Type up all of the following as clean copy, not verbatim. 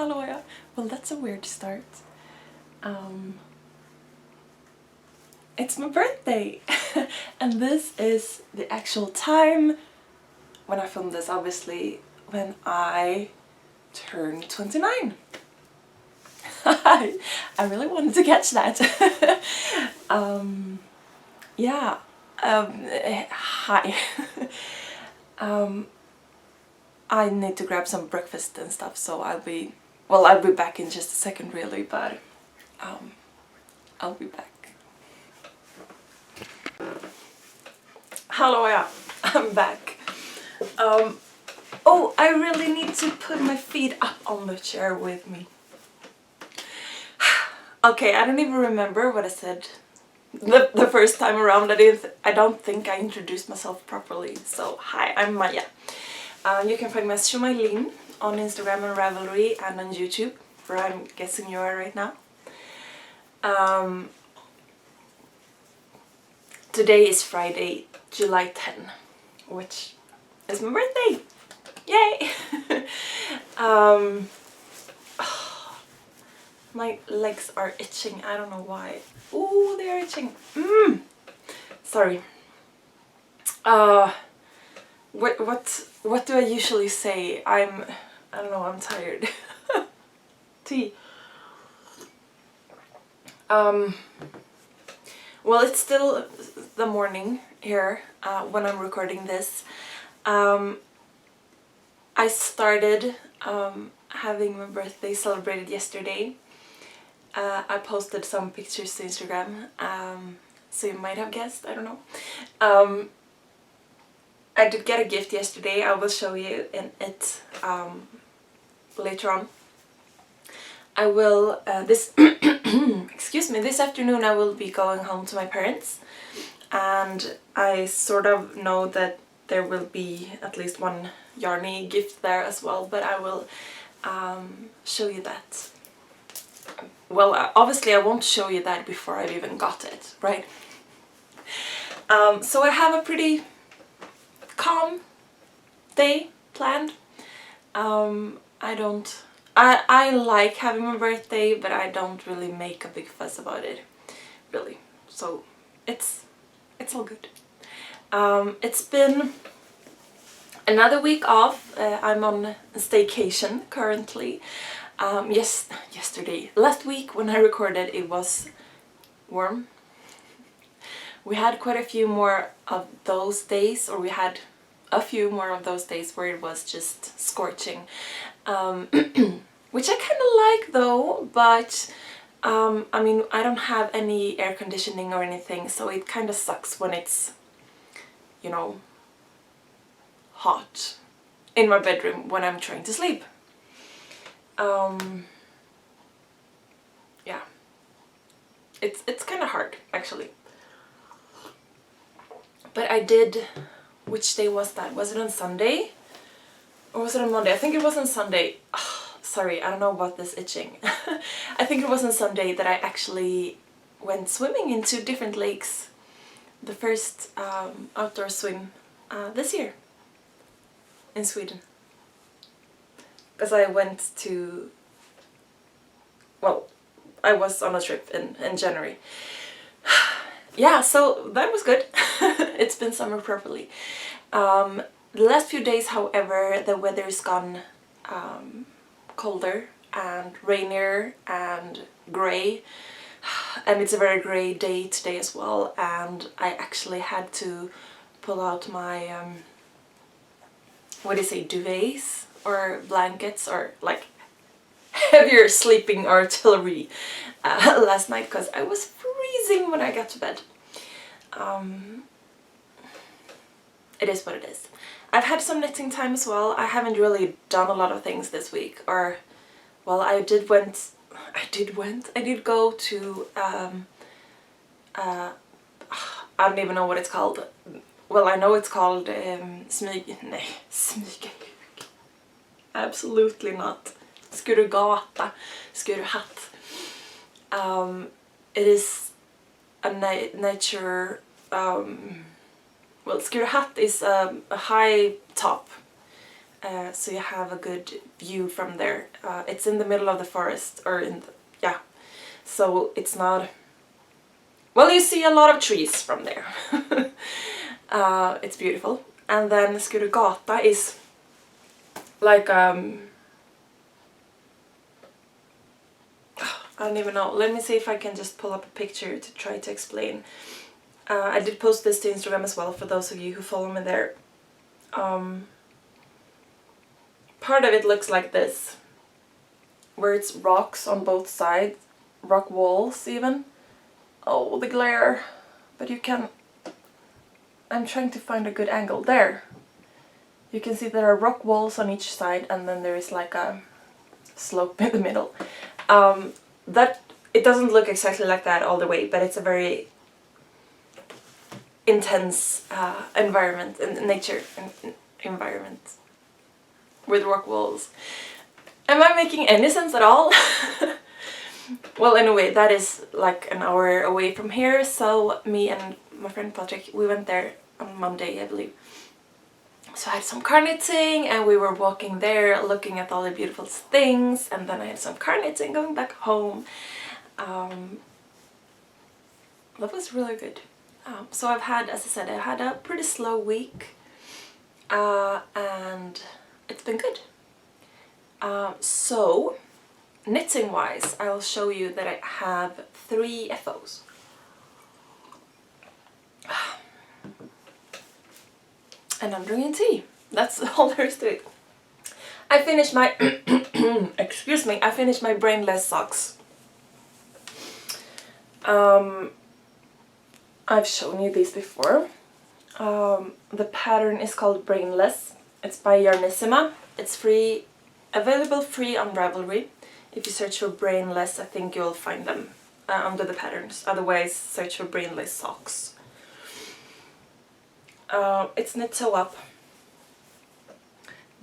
Hallå ja. Well, that's a weird start. It's my birthday! And this is the actual time when I filmed this, obviously, when I turned 29. I really wanted to catch that. Yeah. Hi. I need to grab some breakfast and stuff, so I'll be back in just a second really, but I'll be back. Hello, yeah, I'm back. Oh, I really need to put my feet up on the chair with me. Okay, I don't even remember what I said the first time around. I don't think I introduced myself properly. So, hi, I'm Maja. You can find me as sjomajlin on Instagram and Ravelry and on YouTube, where I'm guessing you are right now. Today is Friday, July 10, which is my birthday! Yay! My legs are itching, I don't know why. Ooh, they are itching. Sorry. What do I usually say? I don't know, I'm tired. Tea. Well, it's still the morning here when I'm recording this. I started having my birthday celebrated yesterday. I posted some pictures to Instagram, so you might have guessed, I don't know. I did get a gift yesterday. I will show you in it later on. I will, excuse me, this afternoon I will be going home to my parents, and I sort of know that there will be at least one yarny gift there as well, but I will show you that. Well, obviously I won't show you that before I've even got it, right? So I have a pretty calm day planned. I like having my birthday, but I don't really make a big fuss about it, really. So it's all good. It's been another week off. I'm on staycation currently. Last week when I recorded, it was warm. We had quite a few more of those days, or we had a few more of those days where it was just scorching, which I kind of like though, but I mean, I don't have any air conditioning or anything, so it kind of sucks when it's, you know, hot in my bedroom when I'm trying to sleep. Yeah, it's kind of hard actually. But I did, which day was that? Was it on Sunday? Or was it on Monday? I think it was on Sunday. Oh, sorry, I don't know about this itching. I think it was on Sunday that I actually went swimming in 2 different lakes. The first outdoor swim this year in Sweden. Because I went to, well, I was on a trip in January. Yeah, so that was good. It's been summer properly. The last few days, however, the weather's gone colder and rainier and grey, and it's a very grey day today as well, and I actually had to pull out my what do you say, duvets or blankets, or like heavier sleeping artillery last night, because I was freezing when I got to bed. It is what it is. I've had some knitting time as well. I haven't really done a lot of things this week, or, well, I did go to, I don't even know what it's called. Well, I know it's called smyghuk. Absolutely not. Skurugata, Skuruhatt. It is a nature, well, Skuruhatt is a high top so you have a good view from there. It's in the middle of the forest, or yeah, so it's not, well, you see a lot of trees from there. It's beautiful. And then Skurugata is like I don't even know. Let me see if I can just pull up a picture to try to explain. I did post this to Instagram as well for those of you who follow me there. Part of it looks like this, where it's rocks on both sides, rock walls even. Oh, the glare. But you can... I'm trying to find a good angle. There. You can see there are rock walls on each side, and then there is like a slope in the middle. That it doesn't look exactly like that all the way, but it's a very intense environment and nature environment with rock walls. Am I making any sense at all? Well, anyway, that is like an hour away from here, so me and my friend Patrick, we went there on Monday, I believe. So I had some car knitting, and we were walking there looking at all the beautiful things, and then I had some car knitting going back home. That was really good. So I've had, as I said, I had a pretty slow week, and it's been good. So knitting wise, I'll show you that I have 3 FOs. And I'm drinking tea. That's all there is to it. I finished my excuse me, I finished my brainless socks. I've shown you these before. The pattern is called Brainless. It's by Yarnissima. It's free, available free on Ravelry. If you search for Brainless, I think you'll find them under the patterns. Otherwise, search for Brainless socks. It's knit sew up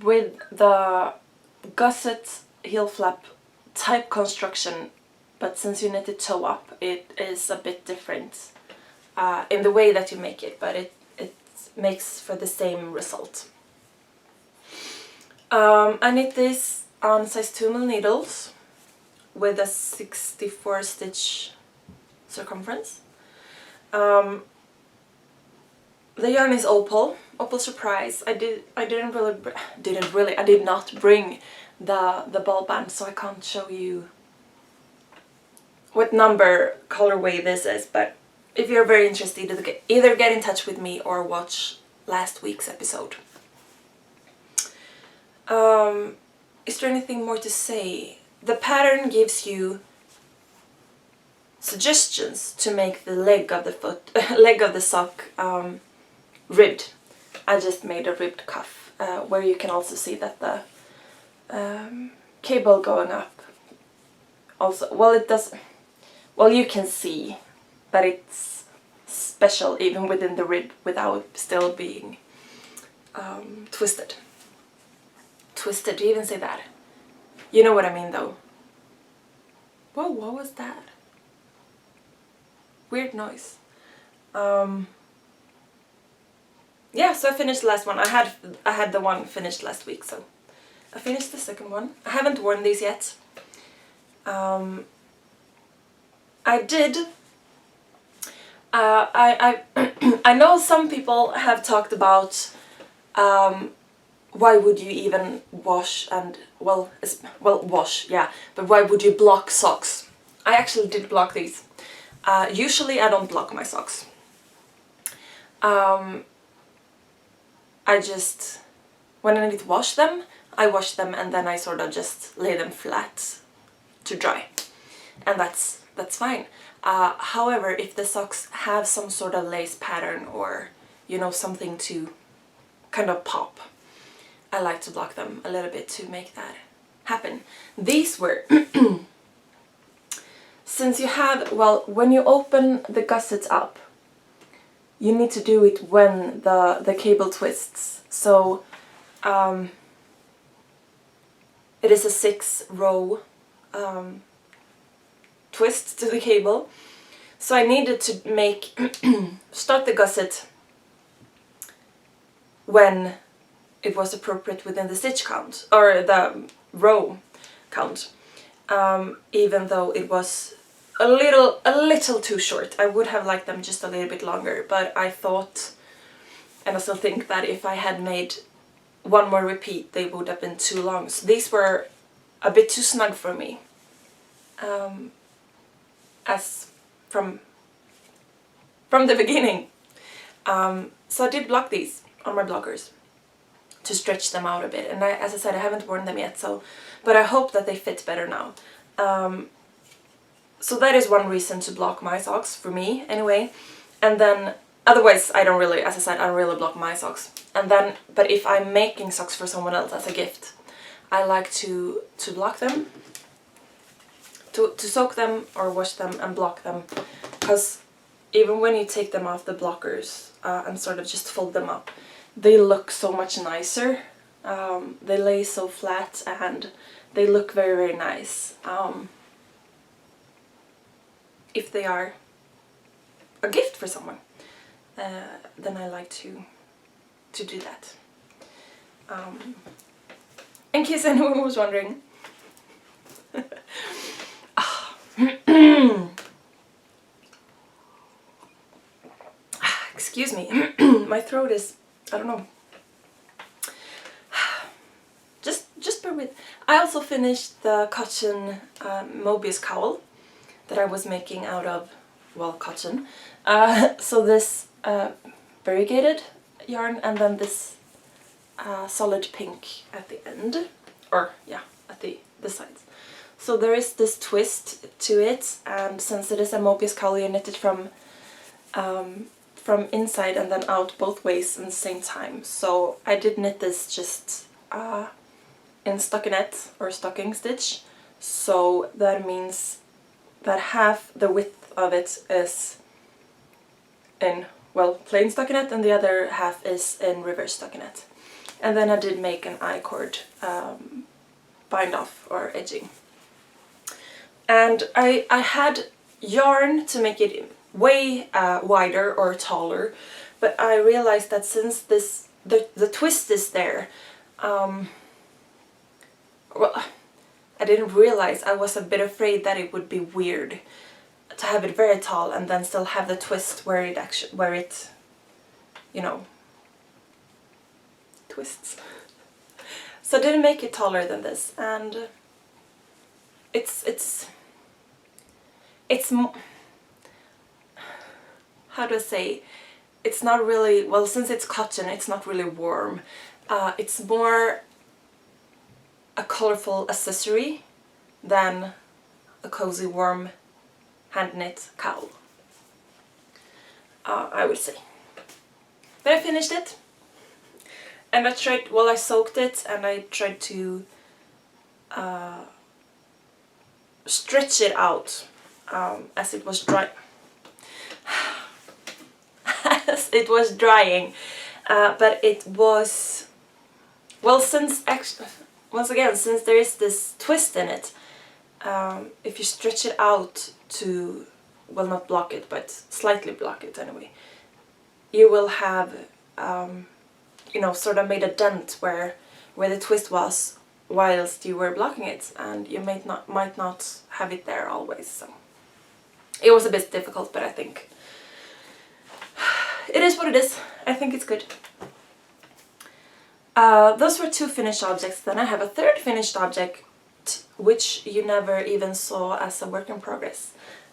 with the gusset heel flap type construction, but since you knit it toe up, it is a bit different in the way that you make it, but it makes for the same result. I knit this on size 2mm needles with a 64 stitch circumference. The yarn is opal surprise. I did not bring the ball band, so I can't show you what number colorway this is, but if you're very interested, either get in touch with me or watch last week's episode. Is there anything more to say? The pattern gives you suggestions to make the leg of the foot, leg of the sock ribbed. I just made a ribbed cuff, where you can also see that the cable going up also, well, it does, well, you can see that it's special even within the rib without still being twisted. Twisted, do you even say that? You know what I mean though. Whoa, what was that? Weird noise. Yeah, so I finished the last one. I had the one finished last week, so I finished the second one. I haven't worn these yet. I did. I know some people have talked about why would you even wash and well wash, yeah, but why would you block socks? I actually did block these. Usually I don't block my socks. I just, when I need to wash them, I wash them and then I sort of just lay them flat to dry, and that's fine. However, if the socks have some sort of lace pattern or, you know, something to kind of pop, I like to block them a little bit to make that happen. These were since you have, well, when you open the gussets up, you need to do it when the cable twists. So it is a 6-row twist to the cable. So I needed to make start the gusset when it was appropriate within the stitch count, or the row count, even though it was a little too short. I would have liked them just a little bit longer, but I thought, and I still think, that if I had made one more repeat they would have been too long. So these were a bit too snug for me, as from the beginning. So I did block these on my blockers to stretch them out a bit, and as I said, I haven't worn them yet, so, but I hope that they fit better now. So that is one reason to block my socks, for me anyway. And then otherwise I don't really, as I said, I don't really block my socks. And then, but if I'm making socks for someone else as a gift, I like to block them, to soak them or wash them and block them, because even when you take them off the blockers and sort of just fold them up, they look so much nicer. They lay so flat and they look very, very nice. If they are a gift for someone, then I like to do that. In case anyone was wondering. Excuse me, my throat is, I don't know. Just bear with. I also finished the cotton Mobius cowl that I was making out of, well, cotton. So this variegated yarn, and then this solid pink at the end, or yeah, at the sides. So there is this twist to it, and since it is a Mobius cowl, you knit it from inside and then out both ways at the same time. So I did knit this just in stockinette or stocking stitch, so that means that half the width of it is in, well, plain stockinette and the other half is in reverse stockinette. And then I did make an I-cord bind off or edging. And I had yarn to make it way wider or taller, but I realized that since the twist is there, well, I didn't realize, I was a bit afraid that it would be weird to have it very tall and then still have the twist where it you know, twists. So I didn't make it taller than this, and it's how do I say, it's not really, well, since it's cotton, it's not really warm. It's more a colorful accessory than a cozy, warm, hand-knit cowl, I would say. But I finished it, and I tried, well, I soaked it and I tried to stretch it out as it was dry. As it was drying, but it was, well, since once again, since there is this twist in it, if you stretch it out to, well, not block it, but slightly block it anyway, you will have, you know, sort of made a dent where the twist was whilst you were blocking it, and you might not have it there always. So it was a bit difficult, but I think it is what it is. I think it's good. Those were two finished objects. Then I have a third finished object, which you never even saw as a work in progress.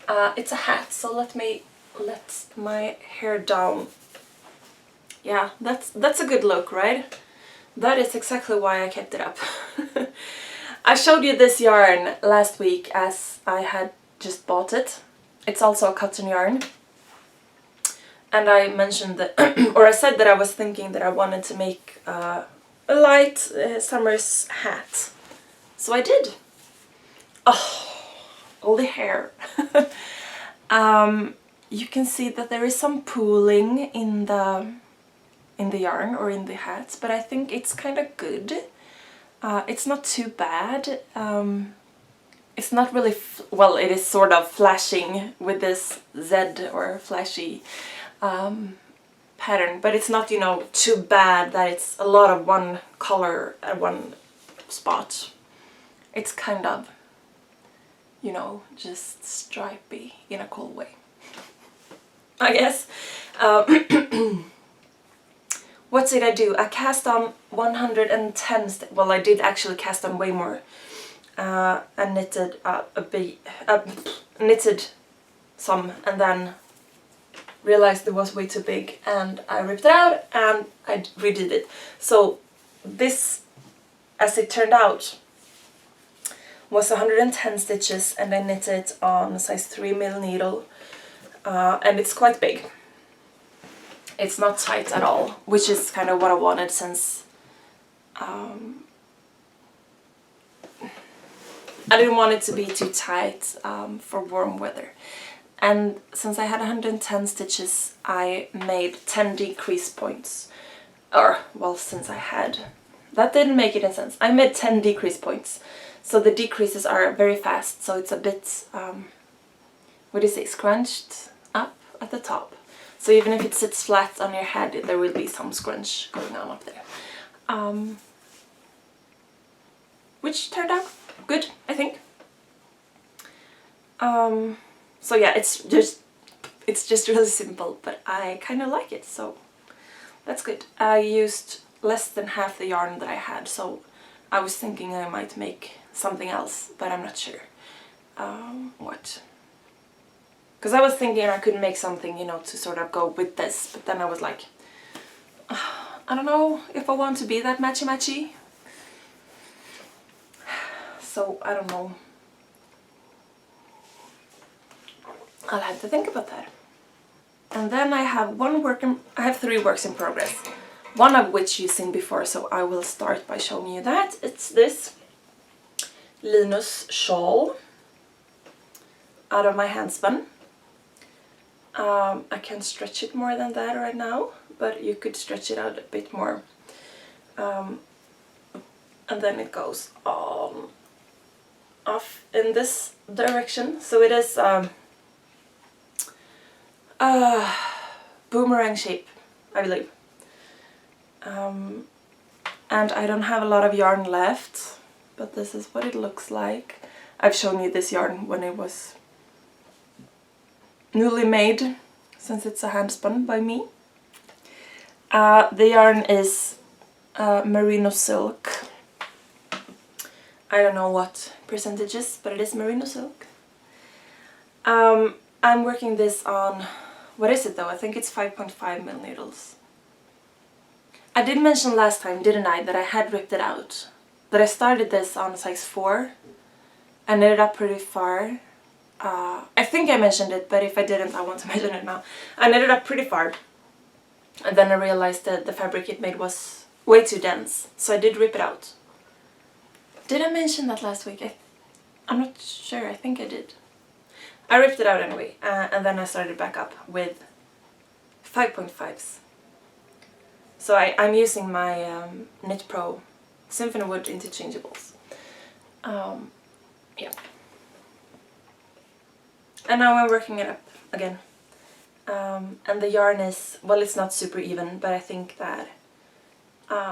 It's a hat, so let me let my hair down. Yeah, that's a good look, right? That is exactly why I kept it up. I showed you this yarn last week as I had just bought it. It's also a cotton yarn. And I mentioned that, or I said that I was thinking that I wanted to make a light summer's hat. So I did. Oh, all the hair. You can see that there is some pooling in the yarn or in the hat, but I think it's kind of good. It's not too bad. It's not really, well, it is sort of flashing with this Z or flashy pattern, but it's not, you know, too bad that it's a lot of one color at one spot. It's kind of, you know, just stripy in a cool way, I guess. What did I do? I cast on 110 well, I did actually cast on way more. And knitted knitted some, and then realized it was way too big, and I ripped it out and I redid it. So this, as it turned out, was 110 stitches, and I knitted on a size 3mm needle, and it's quite big. It's not tight at all, which is kind of what I wanted, since I didn't want it to be too tight for warm weather. And since I had 110 stitches, I made 10 decrease points. Or, well, since I had... That didn't make any sense. I made 10 decrease points. So the decreases are very fast, so it's a bit, what do you say, scrunched up at the top. So even if it sits flat on your head, there will be some scrunch going on up there. Which turned out good, I think. So yeah, it's just really simple, but I kind of like it, so that's good. I used less than half the yarn that I had, so I was thinking I might make something else, but I'm not sure what. Because I was thinking I could make something, you know, to sort of go with this, but then I was like, I don't know if I want to be that matchy-matchy. So I don't know. I'll have to think about that. And then I have I have 3 works in progress. One of which you've seen before, so I will start by showing you that. It's this Linus shawl out of my handspun. I can't stretch it more than that right now, but you could stretch it out a bit more. And then it goes on off in this direction. So it is boomerang shape, I believe. And I don't have a lot of yarn left, but this is what it looks like. I've shown you this yarn when it was newly made, since it's a handspun by me. The yarn is merino silk. I don't know what percentages, but it is merino silk. I'm working this on, what is it though? I think it's 5.5mm needles. I did mention last time, didn't I, that I had ripped it out. That I started this on size 4 and knitted up pretty far. I think I mentioned it, but if I didn't, I want to mention it now. I knitted up pretty far, and then I realized that the fabric it made was way too dense, so I did rip it out. Did I mention that last week? I'm not sure, I think I did. I ripped it out anyway, and then I started back up with 5.5s. So I'm using my Knit Pro Symphony Wood interchangeables. Yeah. And now I'm working it up again. And the yarn is, well, it's not super even, but I think that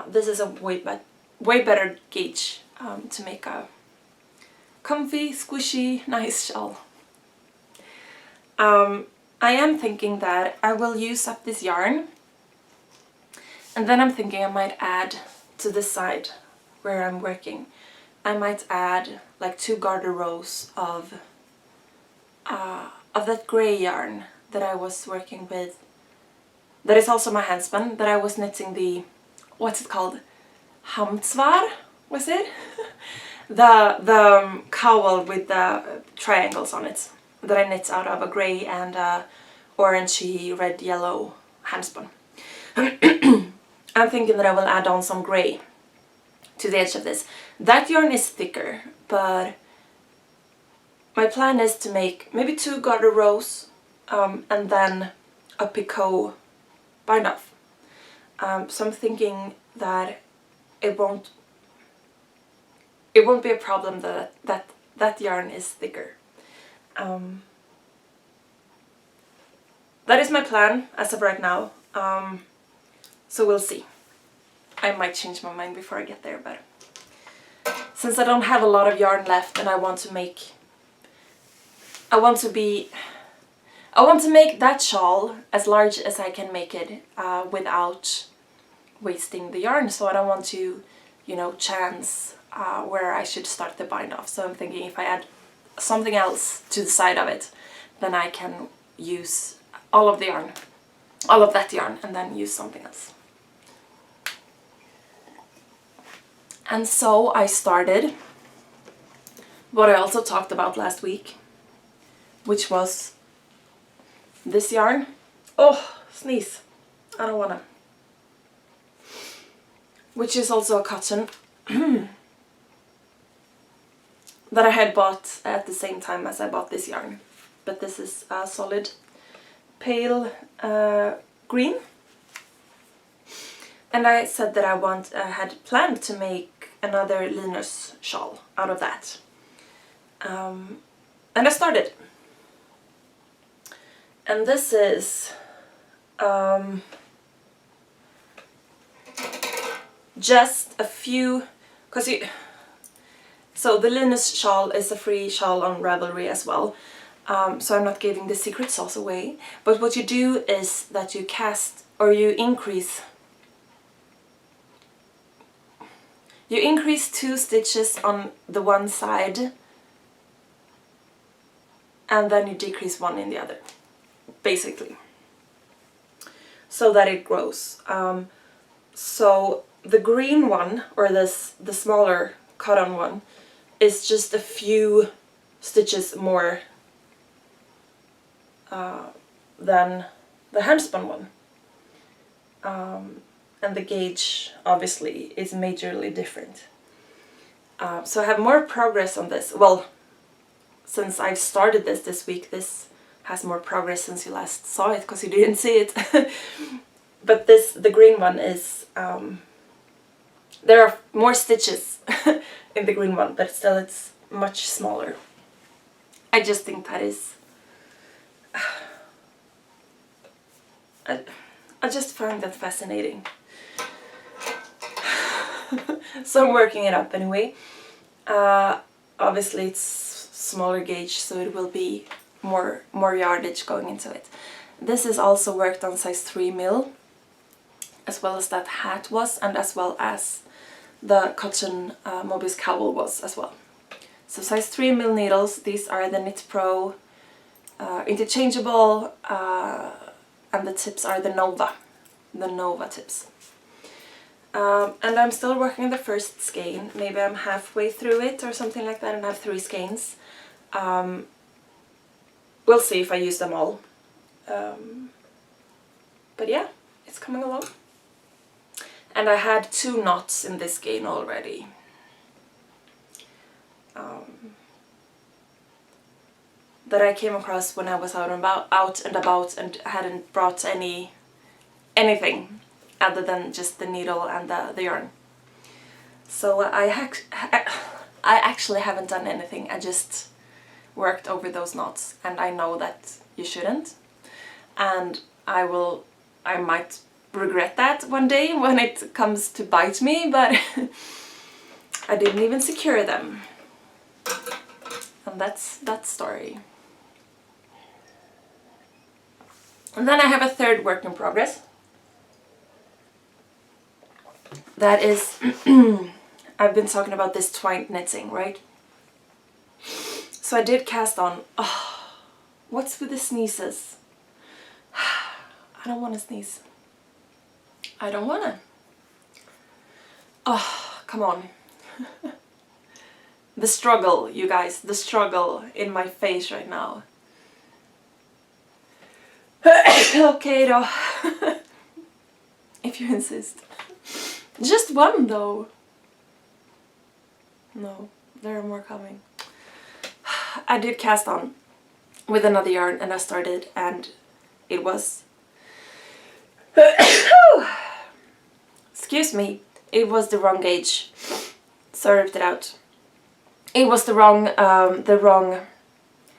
this is a way better gauge to make a comfy, squishy, nice shawl. I am thinking that I will use up this yarn, and then I'm thinking I might add to this side where I'm working, I might add like 2 garter rows of that grey yarn that I was working with, that is also my handspun, that I was knitting the, what's it called, hamtsvar, was it? the cowl with the triangles on it, that I knit out of a grey and orangey, red, yellow handspun. I'm thinking that I will add on some grey to the edge of this. That yarn is thicker, but my plan is to make maybe 2 garter rows and then a picot bind off. So I'm thinking that it won't be a problem that yarn is thicker. That is my plan as of right now. So we'll see. I might change my mind before I get there, but since I don't have a lot of yarn left and I want to make that shawl as large as I can make it without wasting the yarn. So I don't want to, you know, chance where I should start the bind off. So I'm thinking if I add something else to the side of it, then I can use all of that yarn, and then use something else. And so I started what I also talked about last week, which was this yarn. Oh, sneeze. I don't wanna. Which is also a cotton that I had bought at the same time as I bought this yarn. But this is a solid pale green. And I said that I had planned to make another Linus shawl out of that. And I started. And this is just a few, so the Linus shawl is a free shawl on Ravelry as well. So I'm not giving the secret sauce away. But what you do is that you cast, or you increase 2 stitches on the one side, and then you decrease 1 in the other, basically, so that it grows. So the green one, or the smaller cotton one, is just a few stitches more than the handspun one. And the gauge obviously is majorly different. So I have more progress on this. Well, since I've started this week, this has more progress since you last saw it, because you didn't see it. But the green one is, there are more stitches in the green one, but still it's much smaller. I just think that is, I just find that fascinating. So I'm working it up anyway. Obviously it's smaller gauge, so it will be more yardage going into it. This is also worked on size 3mm, as well as that hat was, and as well as the cotton Mobius cowl was as well. So size 3mm needles. These are the Knit Pro interchangeable, and the tips are the Nova tips. And I'm still working on the first skein. Maybe I'm halfway through it or something like that, and I have 3 skeins. We'll see if I use them all. But yeah, it's coming along. And I had 2 knots in this skein already. That I came across when I was out and about and hadn't brought anything other than just the needle and the yarn. So I actually haven't done anything. I just worked over those knots, and I know that you shouldn't, and I might regret that one day when it comes to bite me, but I didn't even secure them, and that's that story. And then I have a third work in progress. That is, I've been talking about this twined knitting, right? So I did cast on. Oh, what's with the sneezes? I don't want to sneeze. I don't want to. Oh, come on. The struggle, you guys, the struggle in my face right now. Okay, though. If you insist. Just one, though. No, there are more coming. I did cast on with another yarn, and I started, and it was... Excuse me. It was the wrong gauge. So I ripped it out. It was the wrong...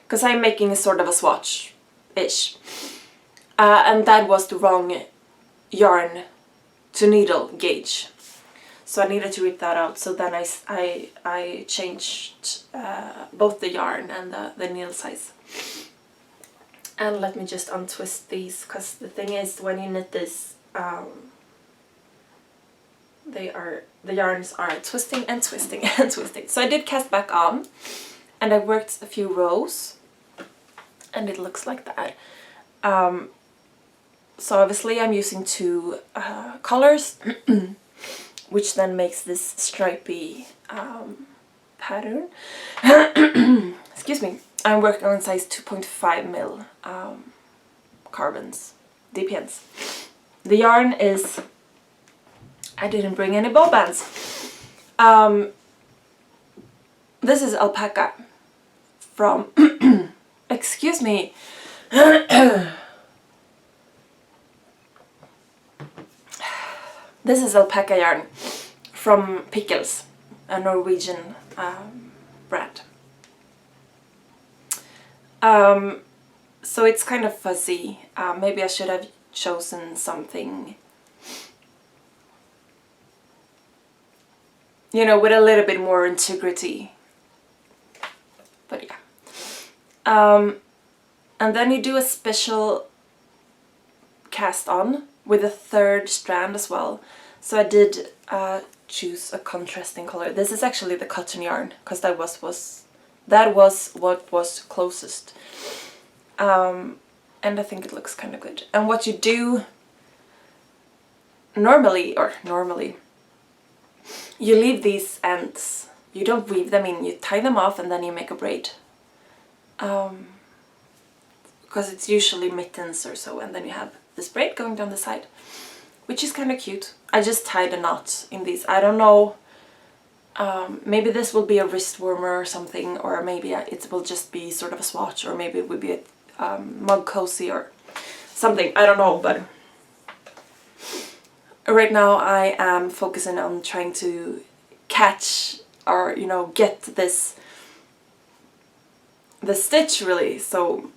Because I'm making a sort of a swatch-ish. And that was the wrong yarn to needle gauge. So I needed to rip that out. So then I changed both the yarn and the needle size. And let me just untwist these, because the thing is, when you knit this, the yarns are twisting and twisting and twisting. So I did cast back on, and I worked a few rows, and it looks like that. So obviously I'm using two colors, which then makes this stripy pattern. Excuse me. I'm working on size 2.5 mil carbons, DPNs. The yarn is, I didn't bring any bow bands. This is alpaca from, excuse me. This is alpaca yarn from Pickles, a Norwegian brand. So it's kind of fuzzy. Maybe I should have chosen something, you know, with a little bit more integrity. But yeah. And then you do a special cast on with a third strand as well. So I did choose a contrasting color. This is actually the cotton yarn, because that was what was closest. And I think it looks kind of good. And what you do normally, you leave these ends. You don't weave them in, you tie them off and then you make a braid. Because it's usually mittens or so, and then you have this braid going down the side, which is kind of cute. I just tied a knot in these. I don't know, maybe this will be a wrist warmer or something, or maybe it will just be sort of a swatch, or maybe it would be a mug cozy or something. I don't know, but right now I am focusing on trying to catch, or you know, get the stitch really. So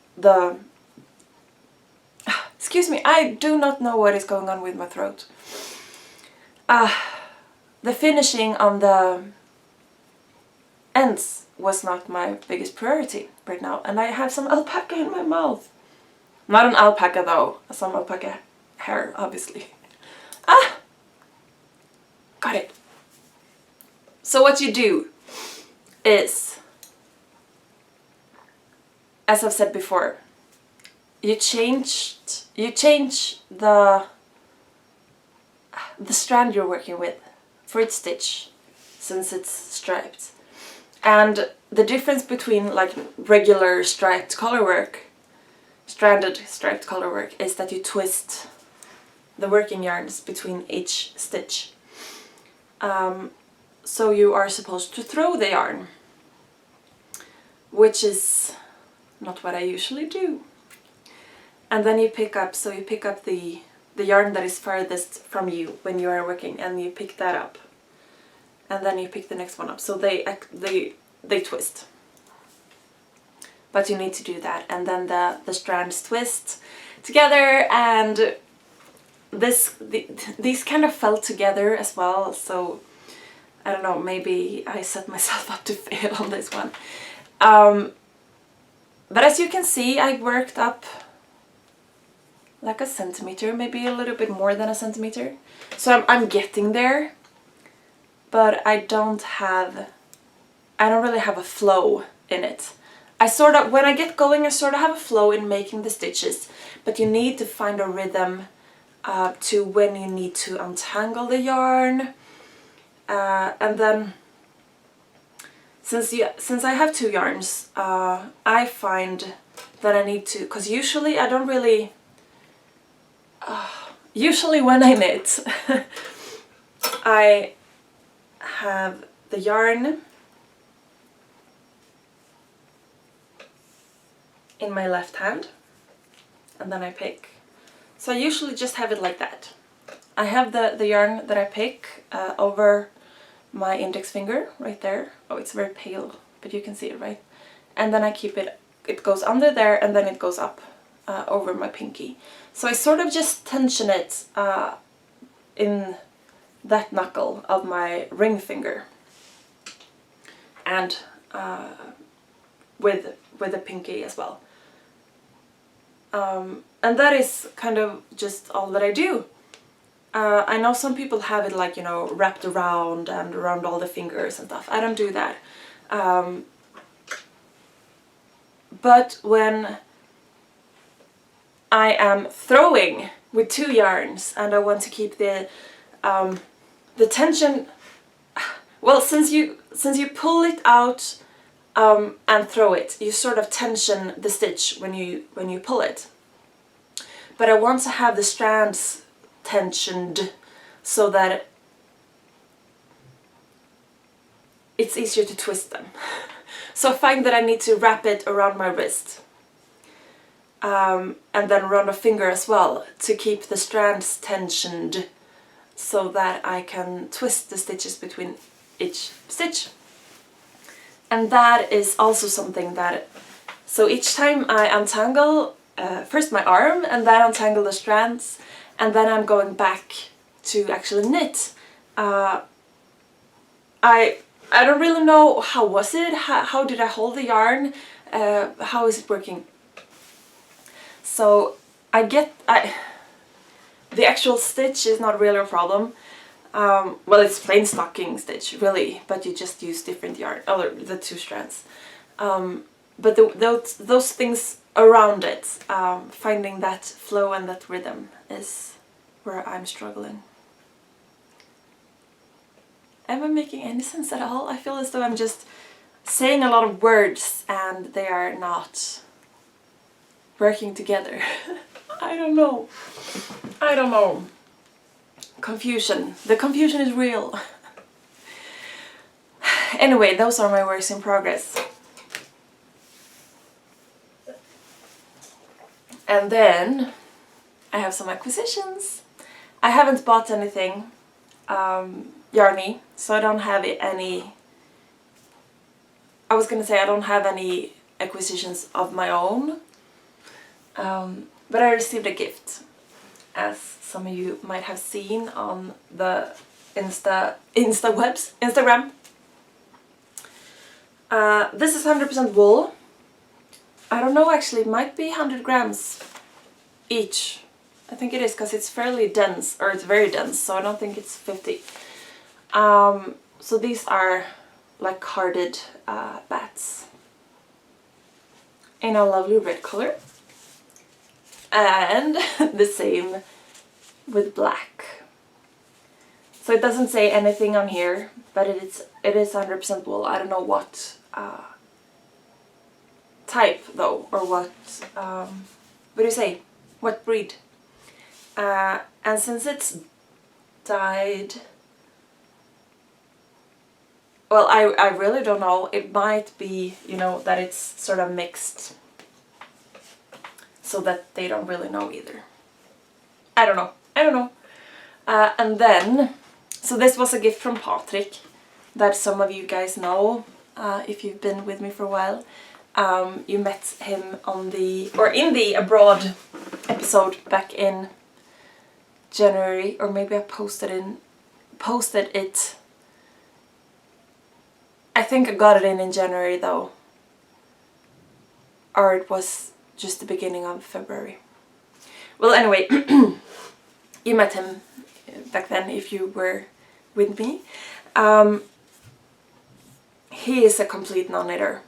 excuse me, I do not know what is going on with my throat. The finishing on the ends was not my biggest priority right now, and I have some alpaca in my mouth. Not an alpaca though, some alpaca hair, obviously. Got it. So what you do is, as I've said before, you change the strand you're working with for its stitch, since it's striped. And the difference between like regular striped colorwork, stranded striped colorwork, is that you twist the working yarns between each stitch. So you are supposed to throw the yarn, which is not what I usually do. And then you pick up, so you pick up the yarn that is furthest from you when you are working, and you pick that up. And then you pick the next one up. So they twist. But you need to do that. And then the strands twist together, and these kind of fell together as well. So I don't know, maybe I set myself up to fail on this one. But as you can see, I worked up like a centimeter, maybe a little bit more than a centimeter. So I'm getting there, but I don't really have a flow in it. When I get going, I sort of have a flow in making the stitches, but you need to find a rhythm to when you need to untangle the yarn. And then, since I have two yarns, I find that I need to, because usually I don't really, usually when I knit, I have the yarn in my left hand, and then I pick. So I usually just have it like that. I have the yarn that I pick over my index finger right there. Oh, it's very pale, but you can see it, right? And then I keep it goes under there, and then it goes up over my pinky. So I sort of just tension it in that knuckle of my ring finger, and with the pinky as well. And that is kind of just all that I do. I know some people have it like, you know, wrapped around and around all the fingers and stuff. I don't do that. But when I am throwing with 2 yarns and I want to keep the tension, well, since you pull it out and throw it, you sort of tension the stitch when you pull it. But I want to have the strands tensioned so that it's easier to twist them. So I find that I need to wrap it around my wrist, and then around a finger as well, to keep the strands tensioned so that I can twist the stitches between each stitch. And that is also something that, so each time I untangle first my arm and then untangle the strands, and then I'm going back to actually knit, I don't really know how was it, how did I hold the yarn, how is it working. So the actual stitch is not really a problem. Well, it's plain stocking stitch really, but you just use different yarn, or the 2 strands. But those things around it, finding that flow and that rhythm is where I'm struggling. Am I making any sense at all? I feel as though I'm just saying a lot of words and they are not working together. I don't know. Confusion. The confusion is real. Anyway, those are my works in progress. And then I have some acquisitions. I haven't bought anything yarny, so I don't have any. I was gonna say I don't have any acquisitions of my own, but I received a gift, as some of you might have seen on the Instagram. This is 100% wool. I don't know, actually, it might be 100 grams each. I think it is, because it's fairly dense, or it's very dense, so I don't think it's 50. So these are like carded bats in a lovely red color, and the same with black. So it doesn't say anything on here, but it is 100% wool. I don't know what type though, or what do you say? What breed? And since it's dyed, well, I really don't know. It might be, you know, that it's sort of mixed, so that they don't really know either. I don't know. And then, so this was a gift from Patrick, that some of you guys know, if you've been with me for a while. You met him in the abroad episode back in January, or maybe I posted it. I think I got it in January though, or it was just the beginning of February. Well, anyway, you met him back then if you were with me. He is a complete non-knitter.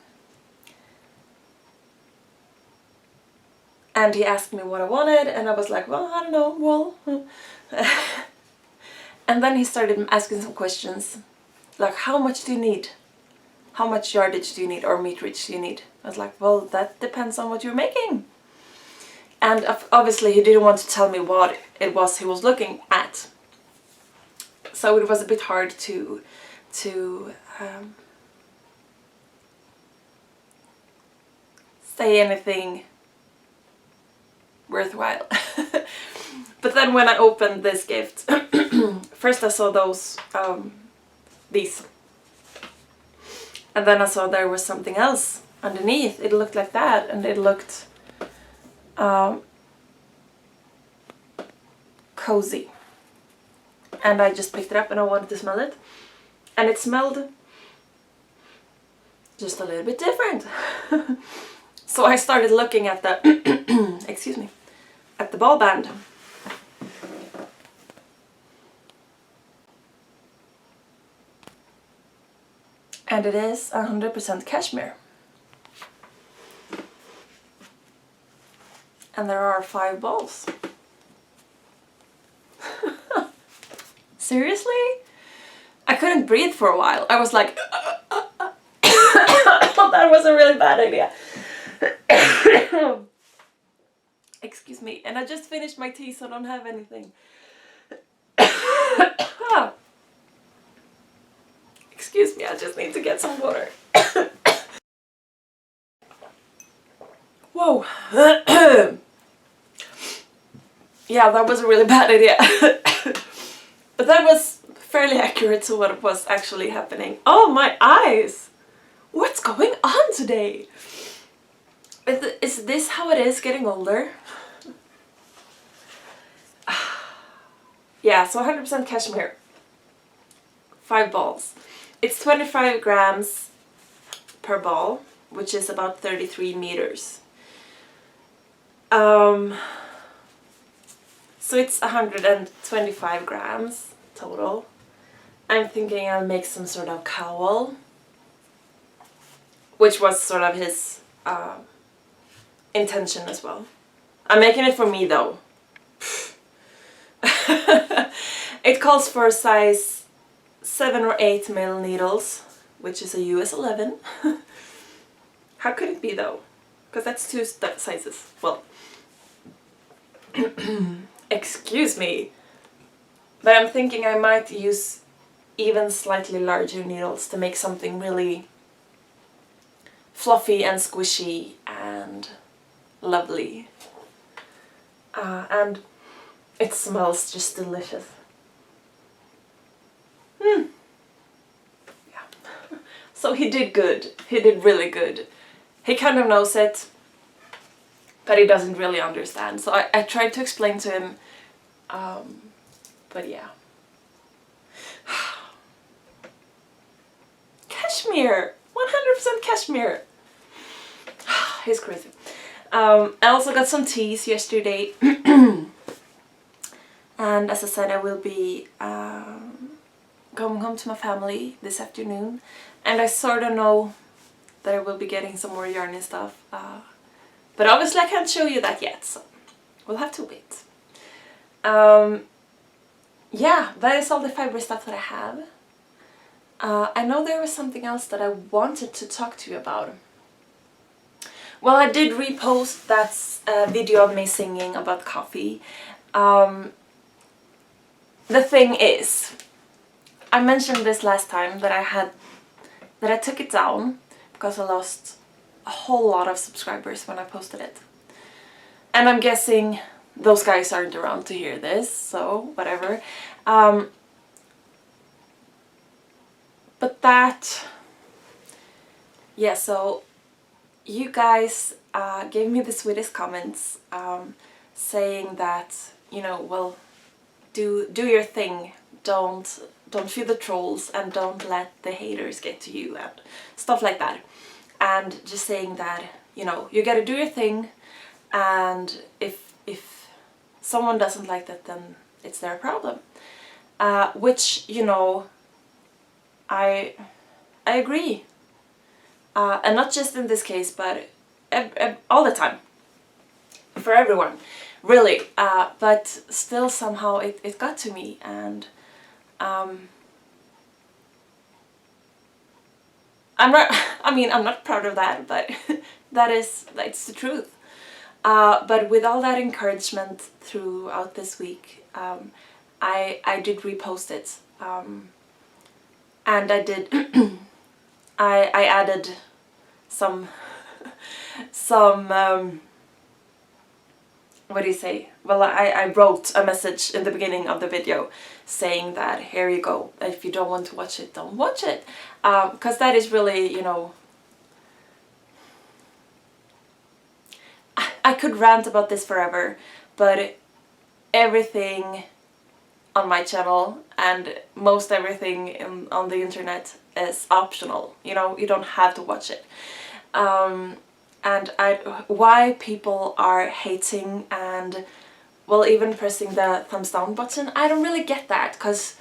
And he asked me what I wanted, and I was like, well, I don't know, wool. And then he started asking some questions, like, how much do you need? How much yardage do you need, or meterage do you need? I was like, well, that depends on what you're making. And obviously he didn't want to tell me what it was he was looking at. So it was a bit hard to say anything worthwhile. But then when I opened this gift, first I saw these, and then I saw there was something else underneath. It looked like that, and it looked cozy. And I just picked it up and I wanted to smell it. And it smelled just a little bit different. So I started looking at the, excuse me, at the ball band. And it is 100% cashmere. And there are 5 balls. Seriously? I couldn't breathe for a while. I was like, that was a really bad idea. Excuse me. And I just finished my tea, so I don't have anything. Excuse me, I just need to get some water. Whoa. Yeah, that was a really bad idea. But that was fairly accurate to what was actually happening. Oh, my eyes! What's going on today? Is this how it is getting older? Yeah, so 100% cashmere. 5 balls. It's 25 grams per ball, which is about 33 meters. So it's 125 grams total. I'm thinking I'll make some sort of cowl, which was sort of his intention as well. I'm making it for me though. It calls for size 7 or 8 mil needles, which is a US 11. How could it be though? Because that's 2 sizes. Well, excuse me. But I'm thinking I might use even slightly larger needles to make something really fluffy and squishy and lovely. And it smells just delicious. Yeah. So he did good. He did really good. He kind of knows it, but he doesn't really understand. So I tried to explain to him, but yeah. Cashmere! 100% cashmere! He's crazy. I also got some teas yesterday. And as I said, I will be going home to my family this afternoon. And I sort of know that I will be getting some more yarn and stuff. But obviously I can't show you that yet, so we'll have to wait. Yeah, that is all the fiber stuff that I have. I know there was something else that I wanted to talk to you about. Well, I did repost that video of me singing about coffee. The thing is, I mentioned this last time that I took it down because I lost a whole lot of subscribers when I posted it. And I'm guessing those guys aren't around to hear this, so whatever. But that, yeah, so you guys gave me the sweetest comments saying that, you know, well, do your thing, don't feed the trolls and don't let the haters get to you and stuff like that. And just saying that, you know, you gotta do your thing, and if someone doesn't like that, then it's their problem. Which, you know, I agree. And not just in this case, but all the time. For everyone, really. But still somehow it got to me, and I'm not proud of that, but that's the truth. But with all that encouragement throughout this week, I did repost it. And I did, I added some, what do you say? Well, I wrote a message in the beginning of the video saying that, here you go, if you don't want to watch it, don't watch it. Because that is really, you know, I could rant about this forever, but everything on my channel, and most everything on the internet is optional. You know, you don't have to watch it. And why people are hating and, well, even pressing the thumbs down button, I don't really get that, because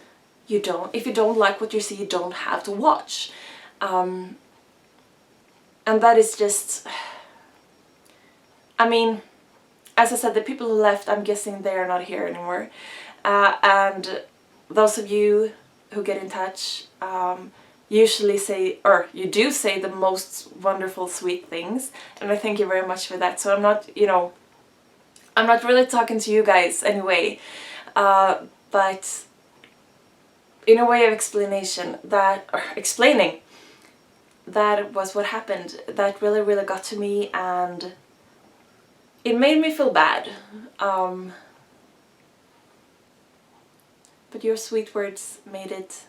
if you don't like what you see, you don't have to watch. And that is just, I mean, as I said, the people who left, I'm guessing they are not here anymore. And those of you who get in touch usually say, or you do say, the most wonderful, sweet things, and I thank you very much for that. So I'm not, you know, I'm not really talking to you guys anyway, but in a way of explanation, explaining, that was what happened. That really, really got to me, and it made me feel bad. But your sweet words made it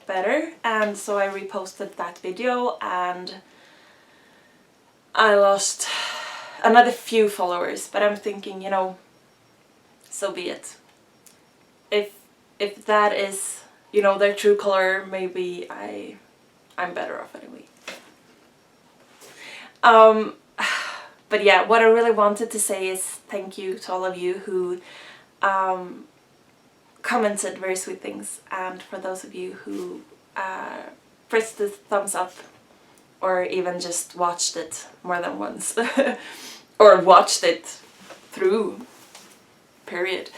better, and so I reposted that video, and I lost another few followers, but I'm thinking, you know, so be it. If that is, you know, their true color, maybe I'm better off anyway. But yeah, what I really wanted to say is thank you to all of you who commented very sweet things, and for those of you who pressed the thumbs up, or even just watched it more than once, or watched it through, period.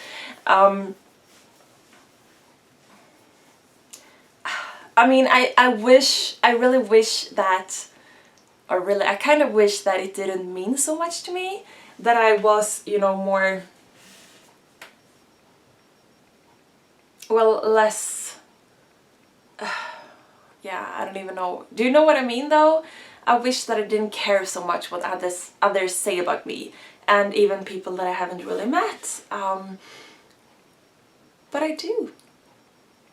I mean, I really wish that, or really, I kind of wish that it didn't mean so much to me, that I was, you know, more, well, less, yeah, I don't even know. Do you know what I mean though? I wish that I didn't care so much what others say about me, and even people that I haven't really met. But I do.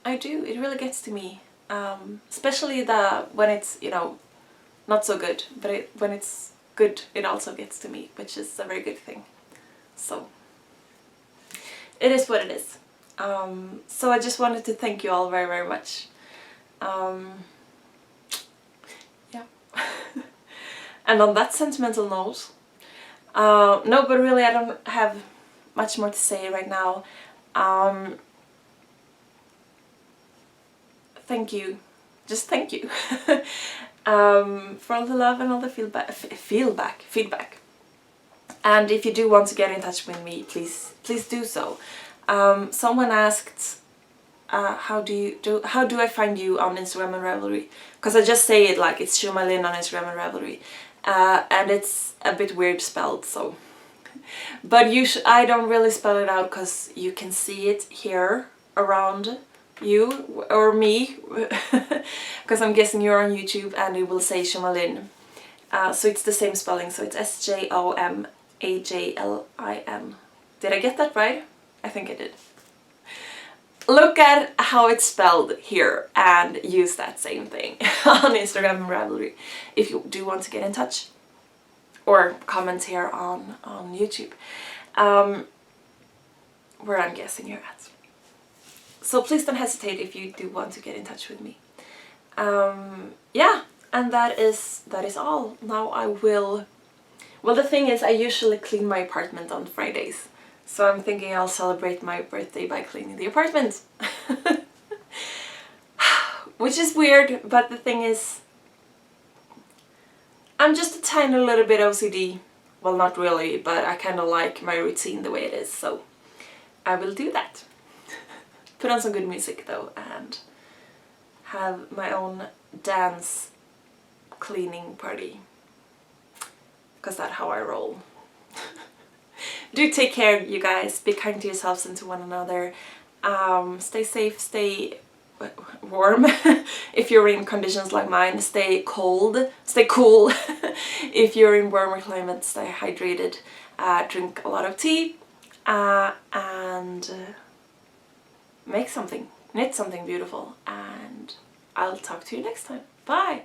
It really gets to me. Especially when it's, you know, not so good, but when it's good, it also gets to me, which is a very good thing. So it is what it is. So I just wanted to thank you all very, very much. Yeah. And on that sentimental note, no, but really I don't have much more to say right now. Thank you. Just thank you. For all the love and all the feedback. And if you do want to get in touch with me, please do so. Someone asked, how do I find you on Instagram and Ravelry? Because I just say it like it's sjomajlin on Instagram and Ravelry, and it's a bit weird spelled, so. But I don't really spell it out, because you can see it here around you or me, because I'm guessing you're on YouTube, and it will say sjomajlin. So it's the same spelling, so it's sjomajlin. Did I get that right? I think I did. Look at how it's spelled here and use that same thing on Instagram and Ravelry if you do want to get in touch, or comment here on YouTube, where I'm guessing you're at. So please don't hesitate if you do want to get in touch with me. Yeah, and that is all. Now I will... Well, the thing is, I usually clean my apartment on Fridays, so I'm thinking I'll celebrate my birthday by cleaning the apartment. Which is weird, but the thing is, I'm just a tiny little bit OCD. Well, not really, but I kind of like my routine the way it is, so I will do that. Put on some good music though, and have my own dance cleaning party, because that's how I roll. Do take care, you guys. Be kind to yourselves and to one another. Stay safe, stay warm if you're in conditions like mine. Stay cool if you're in warmer climates. Stay hydrated. Drink a lot of tea, and make something. Knit something beautiful. And I'll talk to you next time. Bye!